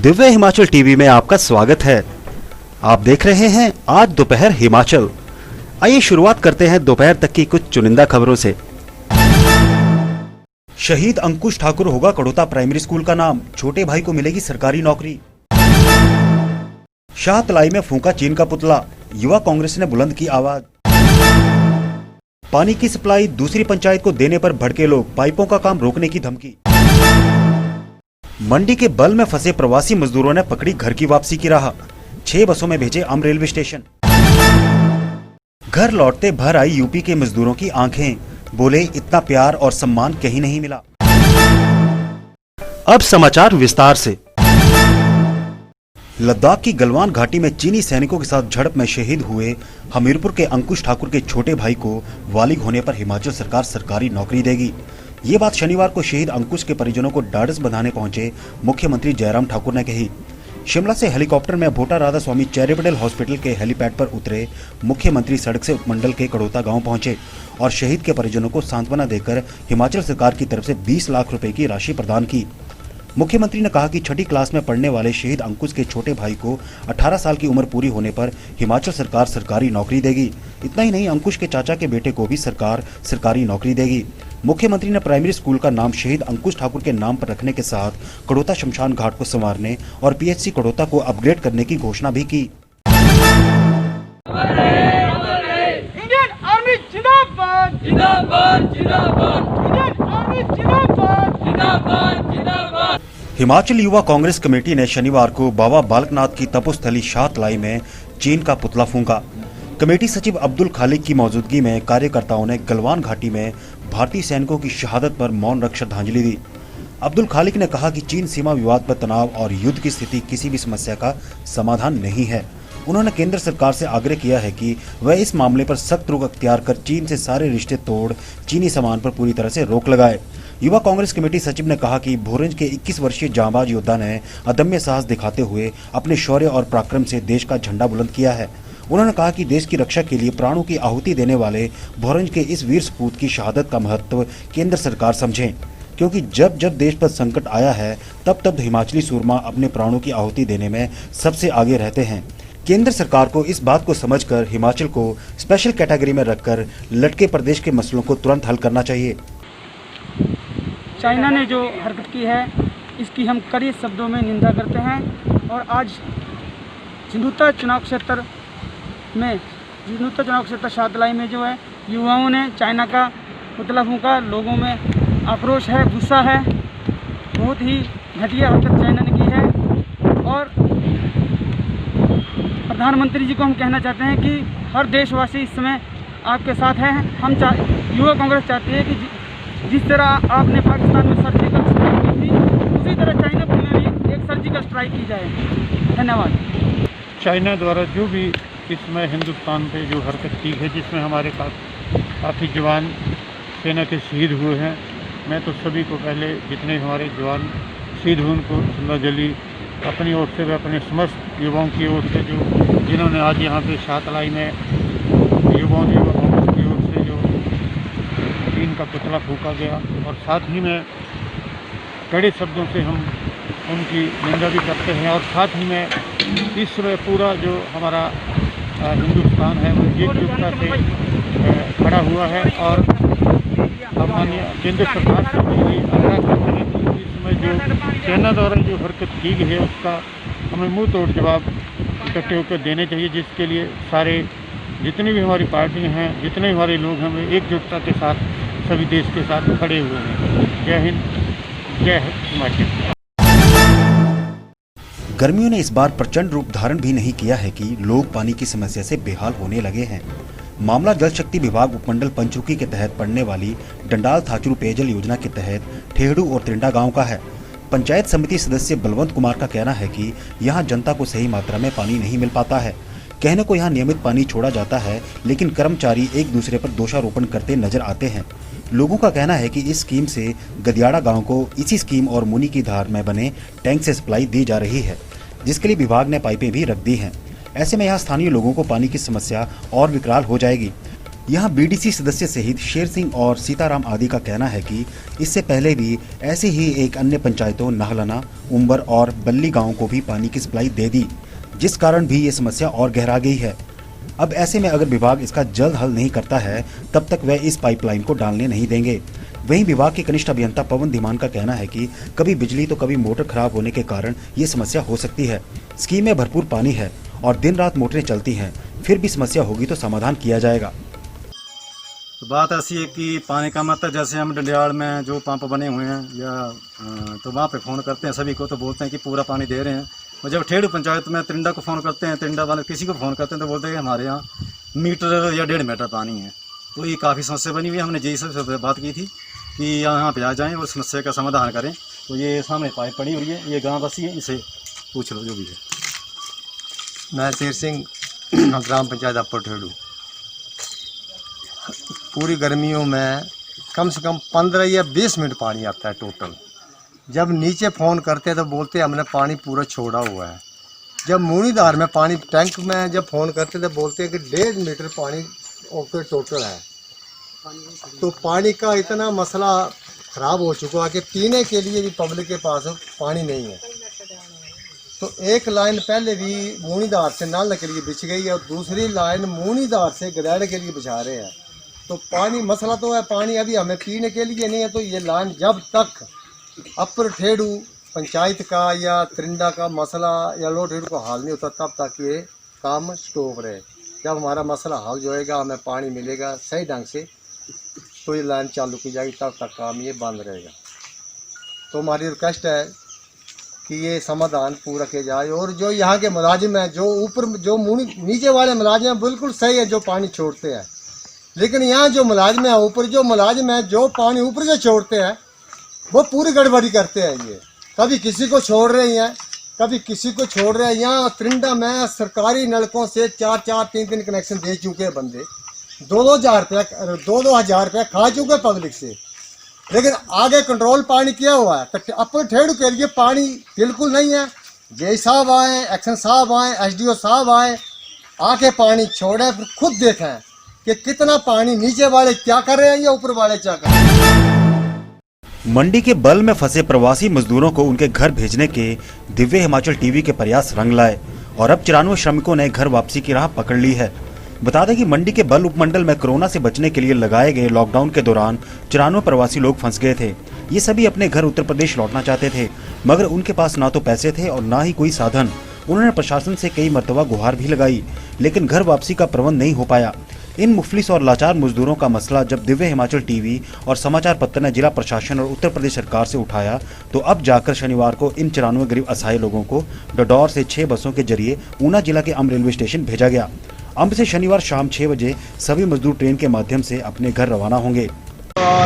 Divya Himachal TV में आपका स्वागत है। आप देख रहे हैं आज दोपहर हिमाचल। आइए शुरुआत करते हैं दोपहर तक की कुछ चुनिंदा खबरों से। शहीद अंकुश ठाकुर होगा कड़ोता प्राइमरी स्कूल का नाम, छोटे भाई को मिलेगी सरकारी नौकरी। शाहतलाई में फूंका चीन का पुतला, युवा कांग्रेस ने बुलंद की आवाज। पानी की सप्लाई दूसरी पंचायत को देने पर भड़के लोग, पाइपों का काम रोकने की धमकी। मंडी के बल में फंसे प्रवासी मजदूरों ने पकड़ी घर की वापसी की राह, 6 बसों में भेजे आम रेलवे स्टेशन। घर लौटते भर आई यूपी के मजदूरों की आंखें, बोले इतना प्यार और सम्मान कहीं नहीं मिला। अब समाचार विस्तार से। लद्दाख की गलवान घाटी में चीनी सैनिकों के साथ झड़प में शहीद हुए हमीरपुर के अंकुश ठाकुर के छोटे भाई को वालिग होने पर हिमाचल सरकार सरकारी नौकरी देगी। ये बात शनिवार को शहीद अंकुश के परिजनों को ढाढ़स बंधाने पहुंचे मुख्यमंत्री जयराम ठाकुर ने कही। शिमला से हेलीकॉप्टर में भोटा राधा स्वामी चैरिटेबल हॉस्पिटल के हेलीपैड पर उतरे मुख्यमंत्री सड़क से उपमंडल के कड़ोता गांव पहुंचे और शहीद के परिजनों को सांत्वना देकर हिमाचल सरकार की तरफ से 20 लाख रुपए की राशि प्रदान की। मुख्यमंत्री ने कहा कि 6ठी क्लास में पढ़ने वाले शहीद अंकुश के छोटे भाई को 18 साल की उम्र पूरी होने पर हिमाचल सरकार सरकारी नौकरी देगी। इतना ही नहीं, अंकुश के चाचा के बेटे को भी सरकार सरकारी नौकरी देगी। मुख्यमंत्री ने प्राइमरी स्कूल का नाम शहीद अंकुश ठाकुर के नाम पर रखने के साथ कड़ोता शमशान घाट को संवारने और पीएचसी कड़ोता को अपग्रेड करने की घोषणा भी की। इंडियन आर्मी जिंदाबाद जिंदाबाद जिंदाबाद, इंडियन आर्मी जिंदाबाद जिंदाबाद जिंदाबाद। हिमाचल युवा कांग्रेस कमेटी ने शनिवार को बाबा बालकनाथ की तपोस्थली शाहतलाई में चीन का पुतला फूंका। कमेटी सचिव अब्दुल खालिक की मौजूदगी में कार्यकर्ताओं ने गलवान घाटी में भारतीय सैनिकों की शहादत पर मौन रख श्रद्धांजलि दी। अब्दुल खालिक ने कहा कि चीन सीमा विवाद पर तनाव और युद्ध की स्थिति किसी भी समस्या का समाधान नहीं है। उन्होंने केंद्र सरकार से आग्रह किया है कि वह इस मामले पर सख्त रुख अख्तियार कर चीन से सारे रिश्ते तोड़ चीनी सामान पर पूरी तरह से रोक लगाए। युवा कांग्रेस कमेटी सचिव ने कहा कि भोरंज के 21 वर्षीय जांबाज योद्धा ने अदम्य साहस दिखाते हुए अपने शौर्य और पराक्रम से देश का झंडा बुलंद किया है। उन्होंने कहा कि देश की रक्षा के लिए प्राणों की आहुति देने वाले भोरंज के इस वीर सपूत की शहादत का महत्व केंद्र सरकार समझे, क्योंकि जब जब देश पर संकट आया है तब तब हिमाचली सूरमा अपने प्राणों की आहुति देने में सबसे आगे रहते हैं। केंद्र सरकार को इस बात को समझकर हिमाचल को स्पेशल कैटेगरी में रखकर लटके प्रदेश के मसलों को तुरंत हल करना चाहिए। चाइना ने जो हरकत की है इसकी हम कड़े शब्दों में निंदा करते हैं और आज झंडूता चुनाव क्षेत्र शाहतलाई में जो है युवाओं ने चाइना का पुतला फूंका। लोगों में आक्रोश है, गुस्सा है, बहुत ही घटिया हरकत चाइना ने की है। और प्रधानमंत्री जी को हम कहना चाहते हैं कि हर देशवासी इस समय आपके साथ है। हम युवा कांग्रेस चाहती है कि जिस तरह आपने पाकिस्तान में सर्जिकल स्ट्राइक की थी उसी तरह चाइना में भी एक सर्जिकल स्ट्राइक की जाए। धन्यवाद। चाइना द्वारा जो भी इसमें हिंदुस्तान पे जो हरकत की है, जिसमें हमारे काफ़ी जवान सेना के शहीद हुए हैं, मैं तो सभी को पहले जितने हमारे जवान शहीद हुए उनको श्रद्धांजलि अपनी ओर से व अपने समस्त युवाओं की ओर से जो जिन्होंने आज यहाँ पे शाहतलाई में युवाओं की ओर से जो चीन का पुतला फूंका गया, और साथ ही में कड़े शब्दों से हम उनकी निंदा भी करते हैं। और साथ ही में इस समय पूरा जो हमारा हिंदुस्तान है वो एकजुटता से खड़ा हुआ है और हमारी केंद्र सरकार से भी आग्रह करते हैं कि इसमें जो चाइना द्वारा जो हरकत की गई है उसका हमें मुंह तोड़ जवाब इकट्ठे होकर देने चाहिए, जिसके लिए सारे जितनी भी हमारी पार्टियां हैं, जितने हमारे लोग हैं, वे एकजुटता के साथ सभी देश के साथ खड़े हुए हैं। जय हिंद, जय हिमाचल। गर्मियों ने इस बार प्रचंड रूप धारण भी नहीं किया है कि लोग पानी की समस्या से बेहाल होने लगे हैं। मामला जल शक्ति विभाग उपमंडल पंचरुखी के तहत पड़ने वाली डंडाल थाचरू पेयजल योजना के तहत ठेहड़ू और त्रिंडा गांव का है। पंचायत समिति सदस्य बलवंत कुमार का कहना है कि यहां जनता को सही मात्रा में पानी नहीं मिल पाता है। कहने को यहां नियमित पानी छोड़ा जाता है, लेकिन कर्मचारी एक दूसरे पर दोषारोपण करते नजर आते हैं। लोगों का कहना है कि इस स्कीम से गदियाड़ा गांव को इसी स्कीम और मुनी की धार में बने टैंक से सप्लाई दी जा रही है, जिसके लिए विभाग ने पाइपें भी रख दी हैं। ऐसे में यहाँ स्थानीय लोगों को पानी की समस्या और विकराल हो जाएगी। यहाँ बीडीसी सदस्य सहित शेर सिंह और सीताराम आदि का कहना है कि इससे पहले भी ऐसे ही एक अन्य पंचायतों नाहलना, उम्बर और बल्ली गांव को भी पानी की सप्लाई दे दी, जिस कारण भी ये समस्या और गहरा गई है। अब ऐसे में अगर विभाग इसका जल्द हल नहीं करता है तब तक वह इस पाइपलाइन को डालने नहीं देंगे। वहीं विभाग के कनिष्ठ अभियंता पवन धीमान का कहना है कि कभी बिजली तो कभी मोटर खराब होने के कारण ये समस्या हो सकती है। स्कीम में भरपूर पानी है और दिन रात मोटरें चलती हैं, फिर भी समस्या होगी तो समाधान किया जाएगा। तो बात ऐसी है कि पानी का मतलब जैसे हम डंडियाल में जो पंप बने हुए हैं या तो वहाँ पे फ़ोन करते हैं सभी को, तो बोलते हैं कि पूरा पानी दे रहे हैं। और जब ठेड़ पंचायत में तिरंडा को फ़ोन करते हैं, तिरंडा वाले किसी को फ़ोन करते हैं तो बोलते हैं कि हमारे यहाँ मीटर या 1.5 मीटर पानी है। तो ये काफ़ी समस्या बनी हुई है। हमने जी से बात की थी कि यहाँ पे आ जाएँ और समस्या का समाधान करें। तो ये सामने पाइप पड़ी हुई है, ये गाँव बसी है, इसे पूछ लो जो भी है। मैं शेर सिंह, ग्राम पंचायत अपर ठेड़ू। पूरी गर्मियों में कम से कम 15 या 20 मिनट पानी आता है टोटल। जब नीचे फ़ोन करते हैं तो बोलते हैं हमने पानी पूरा छोड़ा हुआ है। जब मूनीधार में पानी टैंक में जब फ़ोन करते तो बोलते हैं कि 1.5 मीटर पानी ओके टोटल है। तो पानी का इतना मसला ख़राब हो चुका है कि पीने के लिए भी पब्लिक के पास पानी नहीं है। तो एक लाइन पहले भी मूनीधार से नाल के लिए बिछ गई है और दूसरी लाइन मूनीधार से गदैड़ के लिए बिछा रहे हैं। तो पानी मसला तो है, पानी अभी हमें पीने के लिए नहीं है। तो ये लाइन जब तक अपर ठेड़ू पंचायत का या तिरंडा का मसला या लो ठेड़ू का हल नहीं होता तब तक ये काम स्टॉप रहे। जब हमारा मसला हल जो होएगा, हमें पानी मिलेगा सही ढंग से, तो ये लाइन चालू की जाएगी, तब तक काम ये बंद रहेगा। तो हमारी रिक्वेस्ट है कि ये समाधान पूरा किया जाए। और जो यहाँ के मुलाजिम हैं, जो ऊपर जो नीचे वाले मुलाजिम हैं बिल्कुल सही है जो पानी छोड़ते हैं, लेकिन यहाँ जो मुलाजिम है ऊपर जो मुलाजिम है जो पानी ऊपर से छोड़ते हैं वो पूरी गड़बड़ी करते हैं। ये कभी किसी को छोड़ रहे हैं, कभी किसी को छोड़ रहे हैं। यहाँ तिरंडा में सरकारी नलकों से 4-4, 3-3 कनेक्शन दे चुके हैं बंदे, 2-2 हज़ार रुपया खा चुके पब्लिक से, लेकिन आगे कंट्रोल पानी किया हुआ है। तो अपर ठेड़ू के लिए पानी बिल्कुल नहीं है। जे साहब आए, एक्शन साहब आए, SDO साहब आए, आके पानी छोड़े, फिर खुद देखें कि कितना पानी नीचे वाले क्या कर रहे हैं या ऊपर वाले क्या कर रहे हैं। मंडी के बल में फंसे प्रवासी मजदूरों को उनके घर भेजने के दिव्य हिमाचल टीवी के प्रयास रंग लाए और अब 94 श्रमिकों ने घर वापसी की राह पकड़ ली है। बता दें कि मंडी के बल उपमंडल में कोरोना से बचने के लिए लगाए गए लॉकडाउन के दौरान 94 प्रवासी लोग फंस गए थे। ये सभी अपने घर उत्तर प्रदेश लौटना चाहते थे, मगर उनके पास ना तो पैसे थे और ना ही कोई साधन। उन्होंने प्रशासन से कई मरतबा गुहार भी लगाई, लेकिन घर वापसी का प्रबंध नहीं हो पाया। इन मुफलिस और लाचार मजदूरों का मसला जब दिव्य हिमाचल टीवी और समाचार पत्र ने जिला प्रशासन और उत्तर प्रदेश सरकार से उठाया, तो अब जाकर शनिवार को इन 94 गरीब असहाय लोगों को डडौर से 6 बसों के जरिए ऊना जिला के अम्ब रेलवे स्टेशन भेजा गया। अम्ब से शनिवार शाम 6 बजे सभी मजदूर ट्रेन के माध्यम से अपने घर रवाना होंगे।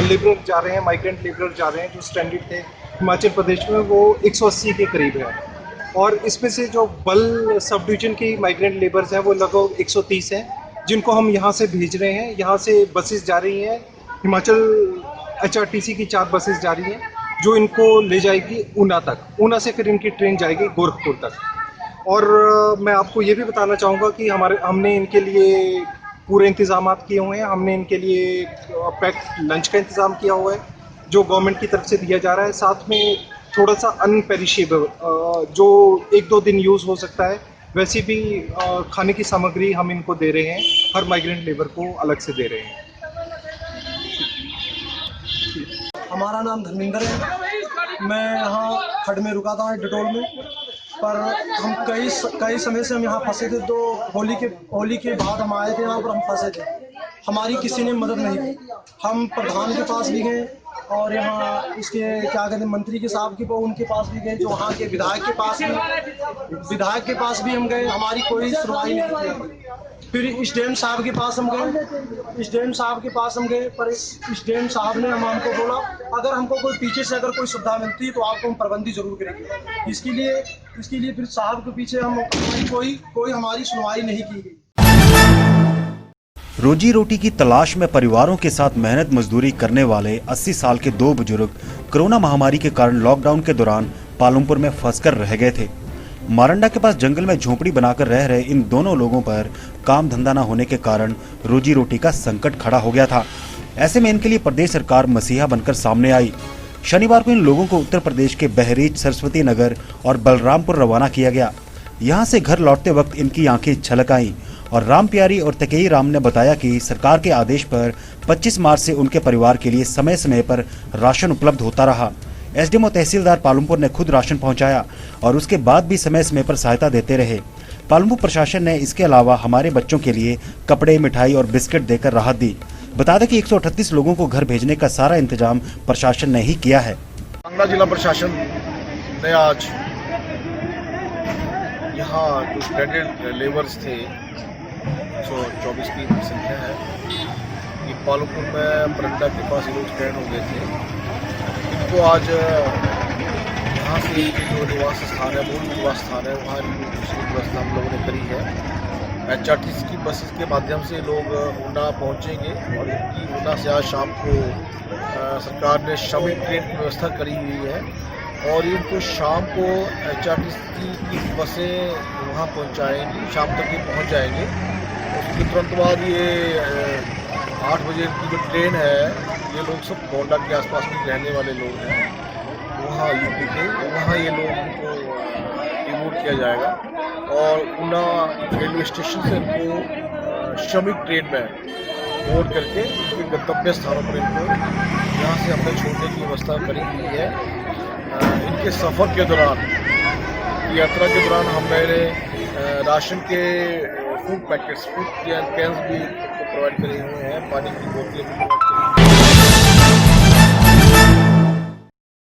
लेबर जा रहे हैं, माइग्रेंट लेबर जा रहे हैं जो स्टैंडर्ड थे हिमाचल प्रदेश में, वो 180 के करीब है। और इसमें से जो बल सब डिवीजन की माइग्रेंट लेबर्स हैं वो लगभग 130 हैं, जिनको हम यहाँ से भेज रहे हैं। यहाँ से बसेस जा रही हैं, हिमाचल HRTC की 4 बसेस जा रही हैं जो इनको ले जाएगी ऊना तक। ऊना से फिर इनकी ट्रेन जाएगी गोरखपुर तक। और मैं आपको ये भी बताना चाहूँगा कि हमने इनके लिए पूरे इंतज़ाम किए हुए हैं। हमने इनके लिए पैक्ड लंच का इंतज़ाम किया हुआ है जो गवर्नमेंट की तरफ से दिया जा रहा है। साथ में थोड़ा सा अनपेरिशेबल जो 1-2 दिन यूज़ हो सकता है वैसी भी खाने की सामग्री हम इनको दे रहे हैं। हर माइग्रेंट लेबर को अलग से दे रहे हैं। हमारा नाम धर्मेंद्र है। मैं यहाँ खड में रुका था डटोल में, पर हम कई समय से हम यहाँ फंसे थे। तो होली के बाद हम आए थे यहाँ पर, हम फंसे थे। हमारी किसी ने मदद नहीं की। हम प्रधान के पास भी गए और यहाँ इसके क्या कहते हैं मंत्री के साहब उनके पास भी गए, जो वहाँ के विधायक के पास भी हम गए। हमारी कोई सुनवाई नहीं की। फिर SDM साहब के पास हम गए, पर SDM साहब ने हमको बोला अगर हमको कोई पीछे से अगर कोई सुविधा मिलती है तो आपको हम प्रबंधी जरूर करेंगे। इसके लिए फिर साहब के पीछे हम कोई हमारी सुनवाई नहीं की गई। रोजी रोटी की तलाश में परिवारों के साथ मेहनत मजदूरी करने वाले 80 साल के 2 बुजुर्ग कोरोना महामारी के कारण लॉकडाउन के दौरान पालमपुर में फंसकर रह गए थे। मारंडा के पास जंगल में झोपड़ी बनाकर रह रहे इन दोनों लोगों पर काम धंधा न होने के कारण रोजी रोटी का संकट खड़ा हो गया था। ऐसे में इनके लिए प्रदेश सरकार मसीहा बनकर सामने आई। शनिवार को इन लोगों को उत्तर प्रदेश के बहरीच, सरस्वती नगर और बलरामपुर रवाना किया गया। यहाँ से घर लौटते वक्त इनकी आंखें छलक आईं और राम प्यारी और तकेई राम ने बताया कि सरकार के आदेश पर 25 मार्च से उनके परिवार के लिए समय समय पर राशन उपलब्ध होता रहा। एसडीएम और तहसीलदार पालमपुर ने खुद राशन पहुंचाया और उसके बाद भी समय समय पर सहायता देते रहे। पालमपुर प्रशासन ने इसके अलावा हमारे बच्चों के लिए कपड़े, मिठाई और बिस्किट देकर राहत दी। बता दें कि 138 लोगों को घर भेजने का सारा इंतजाम प्रशासन ने ही किया है। कांगड़ा जिला प्रशासन ने आज यहाँ जो स्टैंडर्ड लेबर्स थे 124 की संख्या है, ये पालमपुर में बरंडा के पास लोग स्टैंड हो गए थे। इनको आज यहाँ से जो निवास स्थान है, मूल निवास स्थान है, वहाँ दूसरी व्यवस्था हम लोगों ने करी है। HRTC की बसेस के माध्यम से लोग ऊना पहुँचेंगे और इनकी ऊना से आज शाम को सरकार ने श्रमिक ट्रेन की व्यवस्था करी हुई है और इनको शाम को HRTC की बसें वहाँ पहुँचाएंगी, शाम तक ये पहुँच जाएंगे। उसके तुरंत बाद ये 8 बजे की जो ट्रेन है, ये लोग सब गोंडा के आसपास में रहने वाले लोग हैं, वहाँ यूपी के, वहाँ ये लोग उनको रिमूव किया जाएगा और ऊना रेलवे स्टेशन से इनको श्रमिक ट्रेन में बोर्ड करके इनके गंतव्य स्थानों पर इनको यहाँ से हमने छोड़ने की व्यवस्था करी हुई है। इनके सफ़र के दौरान, यात्रा के दौरान हमने राशन के फूड पैकेट्स, फूड कैंस भी प्रोवाइड करे हुए हैं, पानी की बोतलें भी प्रोवाइड करी